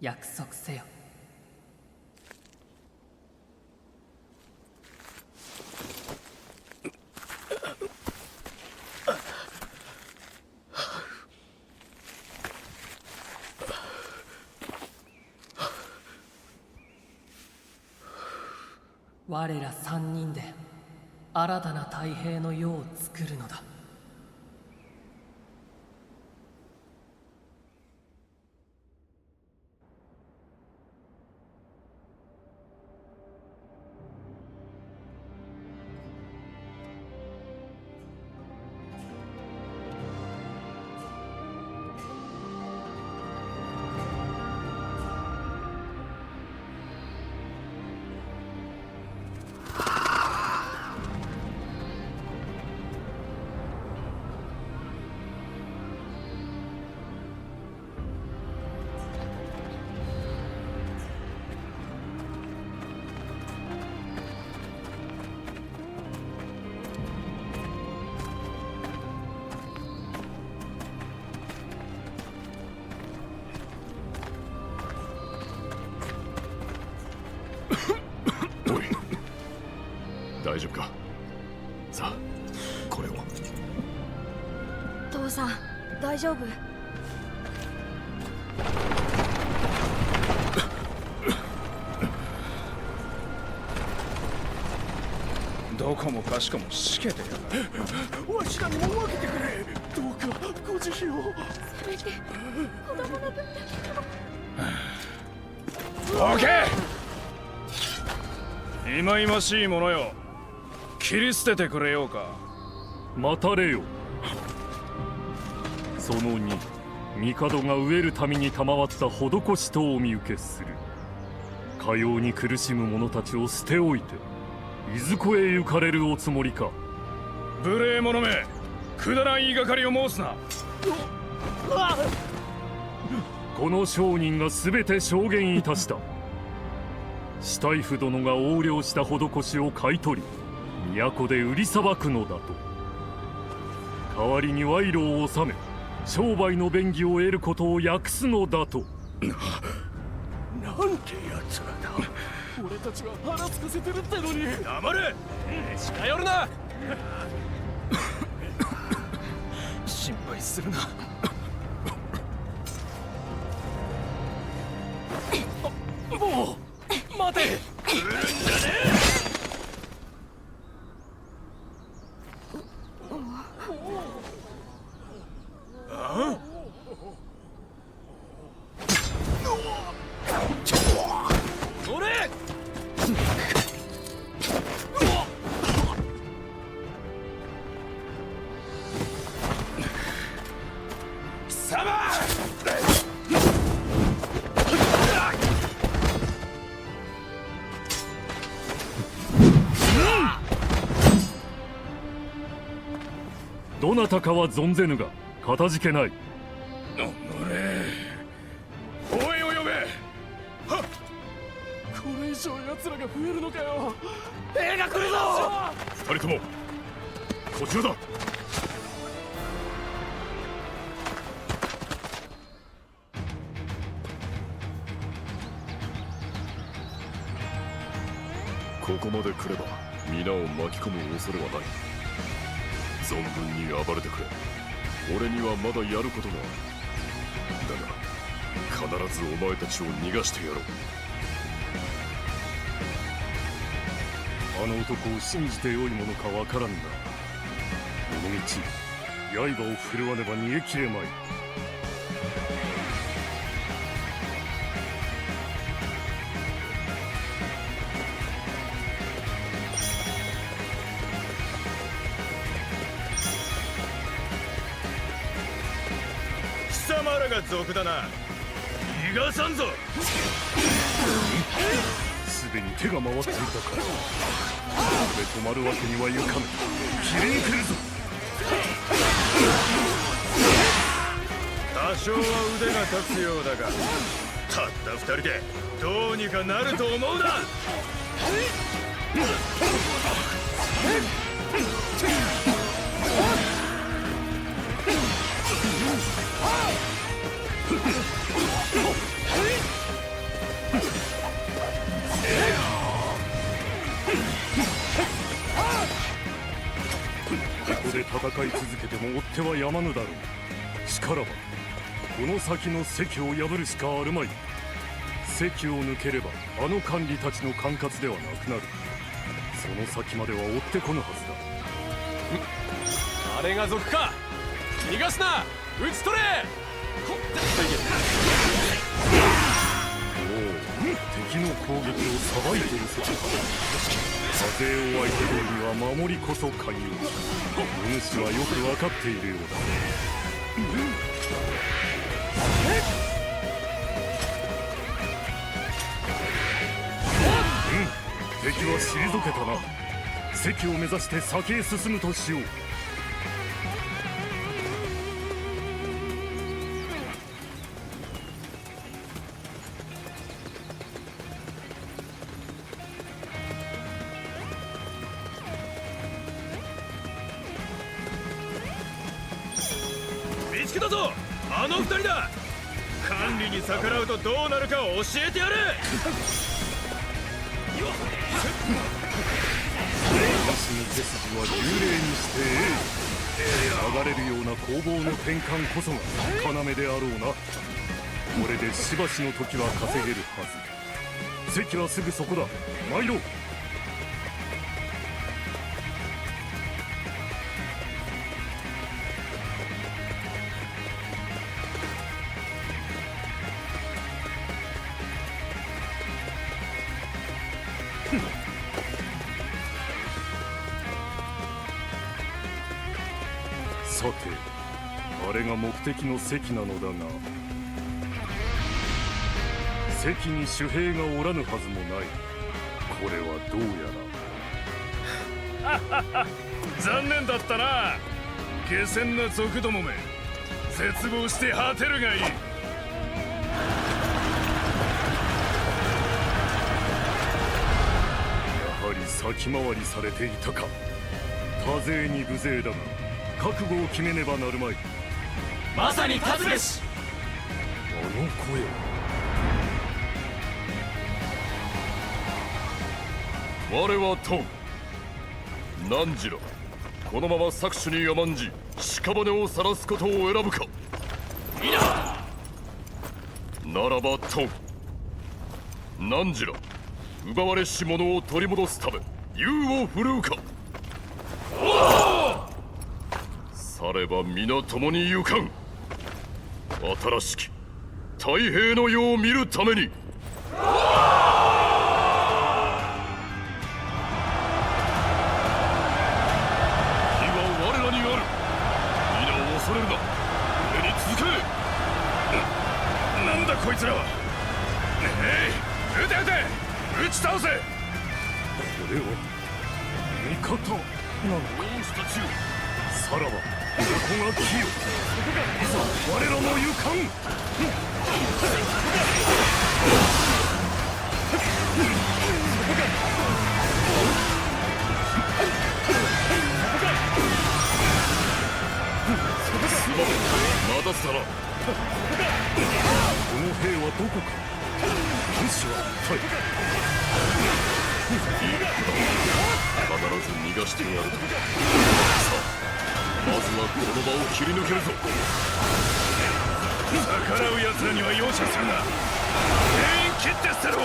約束せよ。我ら三人で新たな太平の世を作るのだ。大丈夫か。さあこれを。父さん大丈夫？どこもかしこもしけてやる。わしらにも分けてくれ。どうかご慈悲を。せめて子供の分だけどけ。いまいましいものよ。切り捨ててくれようか。待たれよ。その2、帝が飢えるために賜った施しとお見受けする。かように苦しむ者たちを捨ておいていずこへ行かれるおつもりか。無礼者め、くだらん言いがかりを申すな。この商人が全て証言いたした。シュタイフ殿が横領した施しを買い取り都で売りさばくのだと。代わりに賄賂を納め商売の便宜を得ることを訳すのだと。なんてやつらだ。俺たちは腹つかせてるってのに。黙れ。近寄るな。心配するな。もう待て。来るんじゃねえ。どなたかは存ぜぬがかたじけない。おいを呼べ。はっ。これ以上奴らが増えるのかよ。兵が来るぞ。二人ともこちらだ。ここまで来れば皆を巻き込む恐れはない。存分に暴れてくれ。俺にはまだやることがある。だが必ずお前たちを逃がしてやろう。あの男を信じてよいものかわからんが、この道刃を振るわねば逃げきれまい。貴様らが賊だな。逃がさんぞ。すでに手が回っていたからここで止まるわけにはいかぬ。切り抜けるぞ。多少は腕が立つようだが、たった二人でどうにかなると思うな。こで戦い続けても追ってはやまぬだろう。しからばこの先の関を破るしかあるまい。関を抜ければあの管理たちの管轄ではなくなる。その先までは追ってこぬはずだ。あれが賊か。逃がすな。討ち取れ。おお、敵の攻撃をさばいている関か。風を相手取るには守りこそ寛容。お主はよく分かっているようだ。敵は退けたな。関を目指して先へ進むとしよう。見つけたぞ。あの二人だ。管理に逆らうとどうなるか教えてやる。私の手筋は幽霊にして流れるような攻防の転換こそが要であろうな。これでしばしの時は稼げるはず。関はすぐそこだ。参ろう。さて、あれが目的の関なのだが、関に守兵がおらぬはずもない。これはどうやら残念だったな。下船な賊どもめ。絶望して果てるがいい。やはり先回りされていたか。多勢に無勢だが覚悟を決めねばなるまい。まさに勝つべし。あの声は我はトン汝ら、このまま搾取に甘んじ屍を晒すことを選ぶか。いいな。ならばトン汝ら、奪われし者を取り戻すため勇を振るうか。されば皆共に行かん。新しき太平の世を見るために。恐れるな。俺に続け。なんだこいつらは。撃て撃て。撃ち倒せ。これは味方なのか。兵士たちよ。さらばここが清。いざ我らの勇敢。待たせたな。この兵はどこか。軍師は一体。必ず逃がしてやる。さあ、まずはこの場を切り抜けるぞ。逆らう奴らには容赦するな。全員切って捨てろ。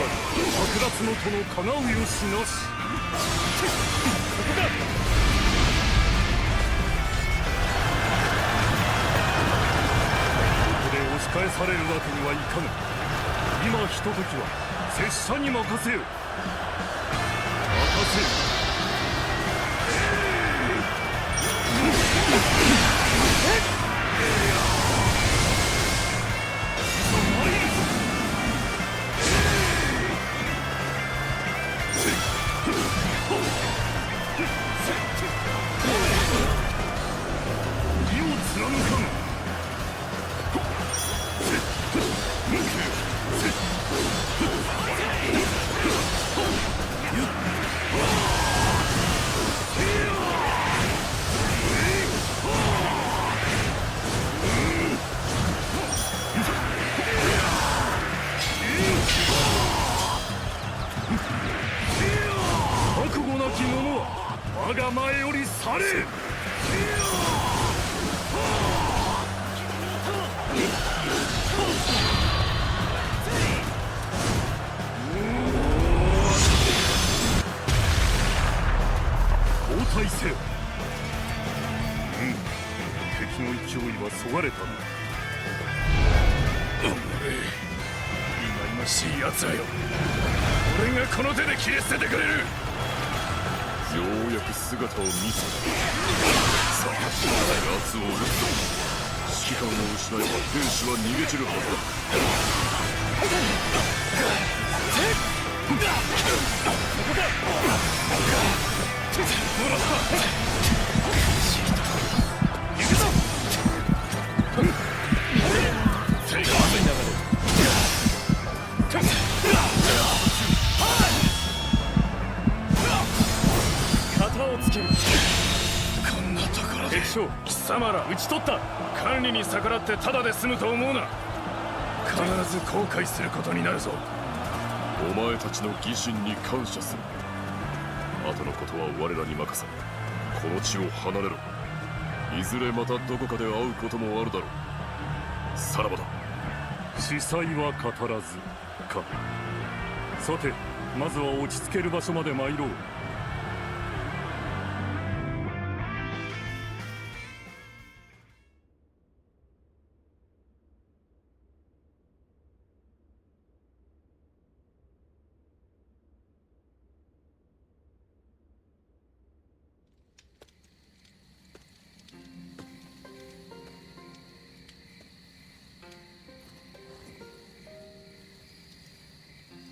剥奪の殿かがうよしなし。ここで押し返されるわけにはいかぬ。今ひとときは拙者に任せよ。任せよ。我が前より去れ。交代せよ。敵の勢いはそがれたな。忌々しい奴らよ、俺がこの手で切り捨ててくれる。ようやく姿を見せた。さあ奴を撃つぞ。指揮官を失えば兵士は逃げ散るはず行くぞ。型をつける。こんなところで敵将貴様ら討ち取った。管理に逆らってただで済むと思うな。必ず後悔することになるぞ。お前たちの義心に感謝する。後のことは我らに任せ、この地を離れろ。いずれまたどこかで会うこともあるだろう。さらばだ。司祭は語らずか。さてまずは落ち着ける場所まで参ろう。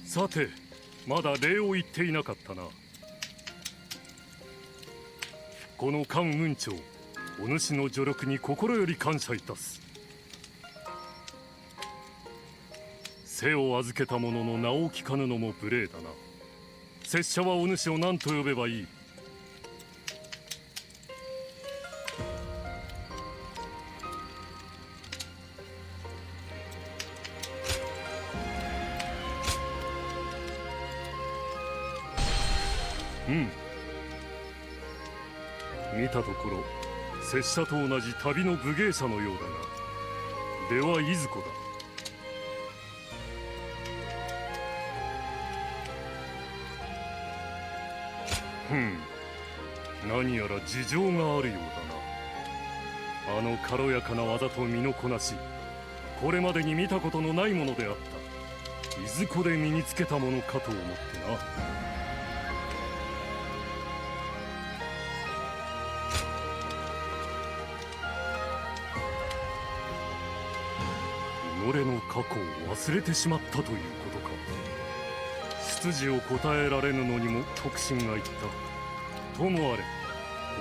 さてまだ礼を言っていなかったな。この関雲長、お主の助力に心より感謝いたす。背を預けた者の名を聞かぬのも無礼だな。拙者はお主を何と呼べばいい？見たところ拙者と同じ旅の武芸者のようだが、ではいずこだ？何やら事情があるようだな。あの軽やかな技と身のこなし、これまでに見たことのないものであった。いずこで身につけたものかと思ってな。己の過去を忘れてしまったということか。出自を答えられぬのにも徳心が言った。ともあれ、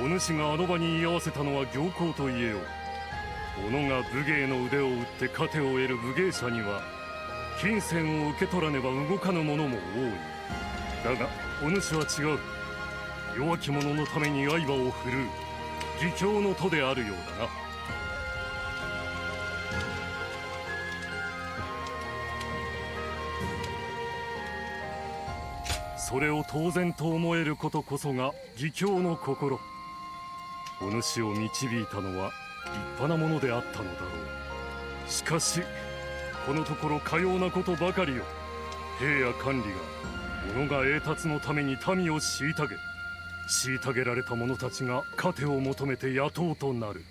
お主があの場に居合わせたのは行幸と言えよう。己が武芸の腕を打って糧を得る武芸者には金銭を受け取らねば動かぬ者も多い。だがお主は違う。弱き者のために刃を振るう義兄の徒であるようだな。それを当然と思えることこそが義兄の心。お主を導いたのは立派なものであったのだろう。しかしこのところかようなことばかりよ。兵や管理が己が栄達のために民を虐げられた者たちが糧を求めて野党となる。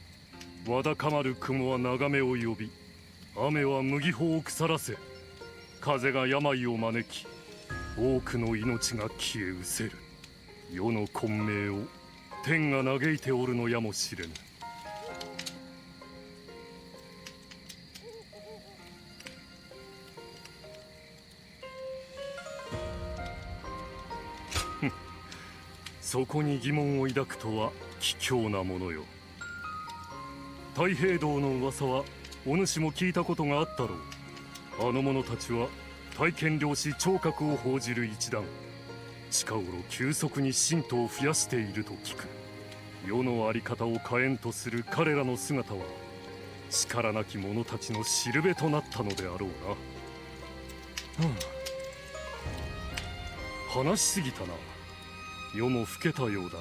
わだかまる雲は眺めを呼び、雨は麦穂を腐らせ、風が病を招き、多くの命が消え失せる。世の混迷を天が嘆いておるのやもしれぬ。そこに疑問を抱くとは卑怯なものよ。太平道の噂はお主も聞いたことがあったろう。あの者たちは大権領士聴覚を報じる一団。近頃急速に信徒を増やしていると聞く。世の在り方を変えんとする彼らの姿は力なき者たちのしるべとなったのであろうな。話しすぎたな。夜も更けたようだ。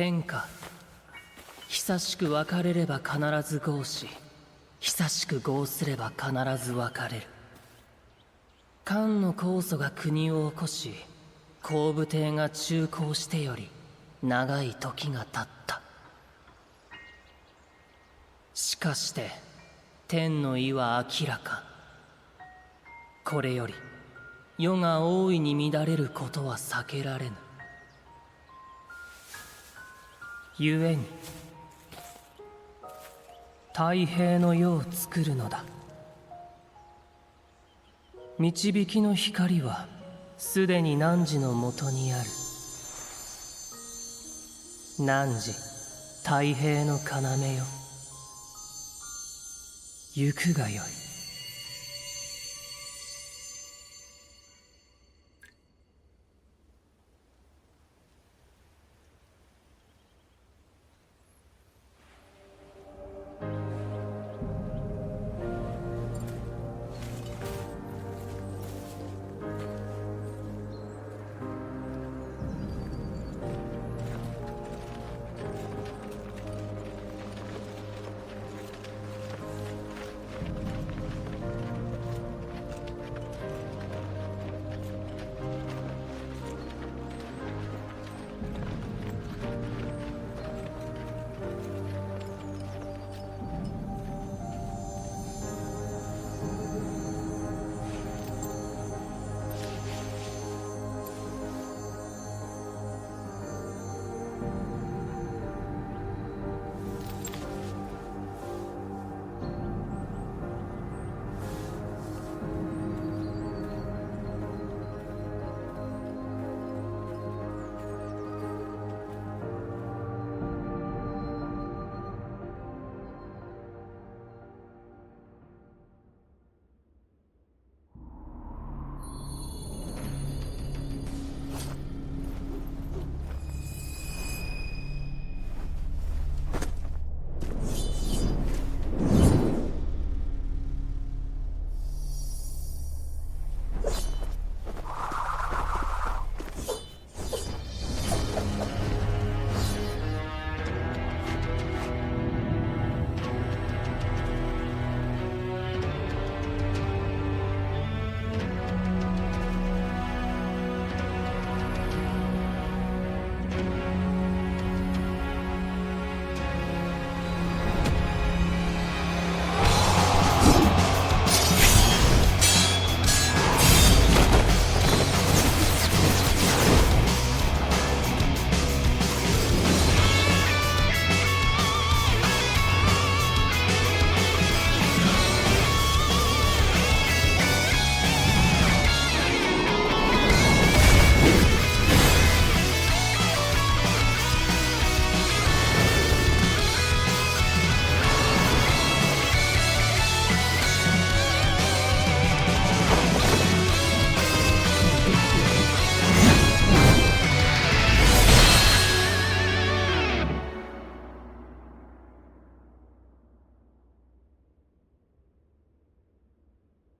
天下。久しく別れれば必ず合し、久しく合すれば必ず別れる。漢の酵素が国を起こし、皇武帝が中興してより長い時が経った。しかして天の意は明らか。これより世が大いに乱れることは避けられぬ。故に太平の世を作るのだ。導きの光はすでに汝のもとにある。汝太平の要よ、行くがよい。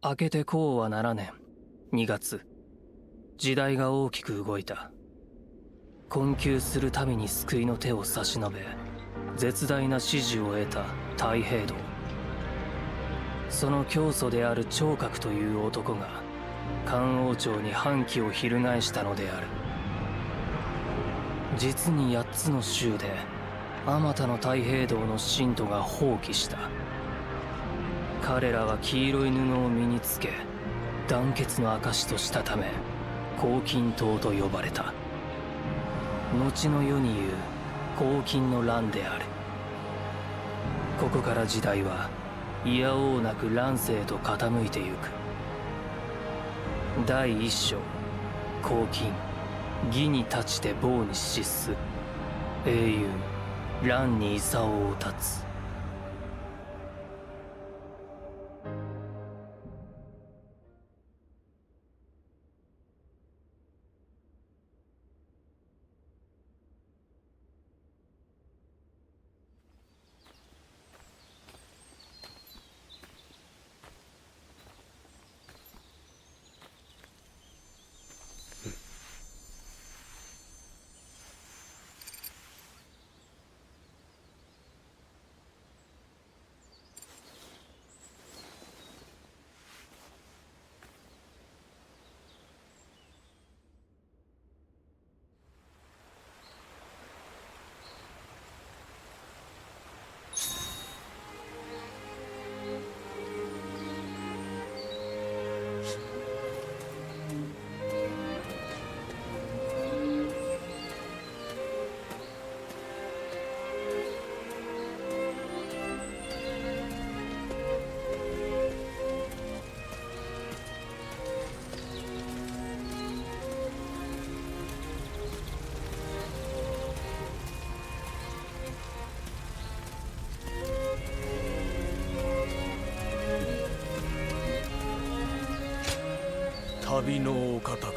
明けて公は7年2月、時代が大きく動いた。困窮する民に救いの手を差し伸べ、絶大な支持を得た太平道。その教祖である趙覚という男が漢王朝に反旗を翻したのである。実に8つの州であまたの太平道の信徒が蜂起した。彼らは黄色い布を身につけ、団結の証としたため黄巾党と呼ばれた。後の世に言う黄巾の乱である。ここから時代はいやおうなく乱世へと傾いてゆく。第一章、黄巾、義に立ちて暴に失す。英雄、乱に功を断つ。旅のお方か。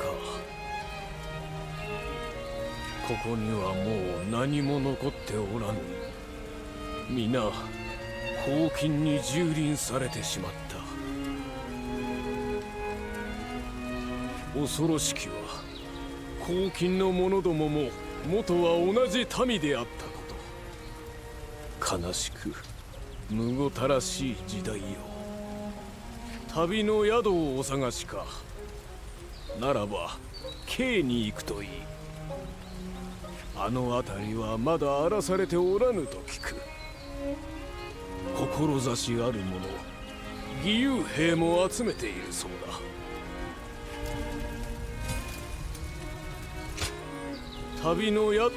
ここにはもう何も残っておらぬ。皆黄金に蹂躙されてしまった。恐ろしきは黄金の者どもも元は同じ民であったこと。悲しくむごたらしい時代よ。旅の宿をお探しか。ならば京に行くといい。あの辺りはまだ荒らされておらぬと聞く。志ある者義勇兵も集めているそうだ。旅の宿、